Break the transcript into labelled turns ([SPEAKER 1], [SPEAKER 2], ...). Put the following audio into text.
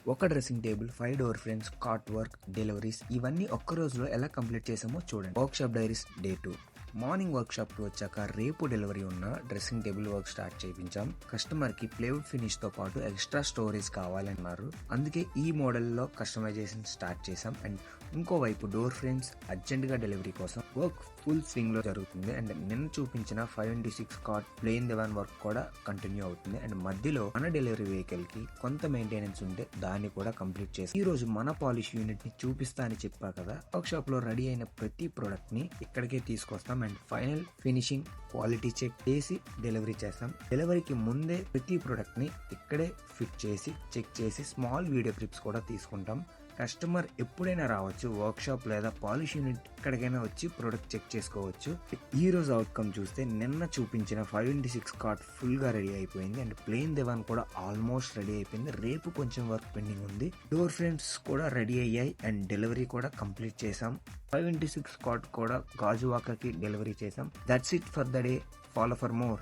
[SPEAKER 1] ఒక dressing table, 5 door frames, cot work, deliveries ఇవన్నీ ఒక్క రోజులో ఎలా కంప్లీట్ చేసామో చూడండి. Workshop diaries day 2. Morning workshop కి వచ్చాక రేపు డెలివరీ ఉన్న డ్రెస్సింగ్ టేబుల్ వర్క్ స్టార్ట్ చేయించాం. కస్టమర్ కి ప్లేవుడ్ ఫినిష్ తో పాటు ఎక్స్ట్రా స్టోరేజ్ కావాలన్నారు. అందుకే ఈ మోడల్ లో కస్టమైజేషన్ స్టార్ట్ చేసాం. అండ్ ఇంకోవైపు డోర్ ఫ్రేమ్స్ అర్జెంట్ గా డెలివరీ కోసం వర్క్ ఫుల్ స్వింగ్ లో జరుగుతుంది. అండ్ నిన్న చూపించిన 5x6 cot plain divan work కూడా కంటిన్యూ అవుతుంది. అండ్ మధ్యలో మన డెలివరీ వెహికల్ కి కొంత మెయింటెనెన్స్ ఉంటే దాన్ని కూడా కంప్లీట్ చేసి ఈ రోజు మన పాలిష్ యూనిట్ ని చూపిస్తా అని చెప్పా కదా. వర్క్ షాప్ లో రెడీ అయిన ప్రతి ప్రొడక్ట్ ని ఇక్కడికే తీసుకొస్తాం. And final finishing, quality check చేసి డెలివరీ చేస్తాం. డెలివరీకి ముందే ప్రతి ప్రొడక్ట్ ని ఇక్కడే ఫిట్ చేసి చెక్ చేసి స్మాల్ వీడియో క్లిప్స్ కూడా తీసుకుంటాం. కస్టమర్ ఎప్పుడైనా రావచ్చు. వర్క్ షాప్ లేదా పాలిష్ యూనిట్ ఎక్కడికైనా వచ్చి ప్రొడక్ట్ చెక్ చేసుకోవచ్చు. ఈ రోజు అవుట్కమ్ చూస్తే నిన్న చూపించిన 5x6 కాట్ ఫుల్ గా రెడీ అయిపోయింది. అండ్ ప్లేన్ దివాన్ కూడా ఆల్మోస్ట్ రెడీ అయిపోయింది. రేపు కొంచెం వర్క్ పెండింగ్ ఉంది. డోర్ ఫ్రేమ్స్ కూడా రెడీ అయ్యాయి అండ్ డెలివరీ కూడా కంప్లీట్ చేసాం. 5x6 కాట్ కూడా గాజువాకకి డెలివరీ చేసాం. That's it for the day. Follow for more.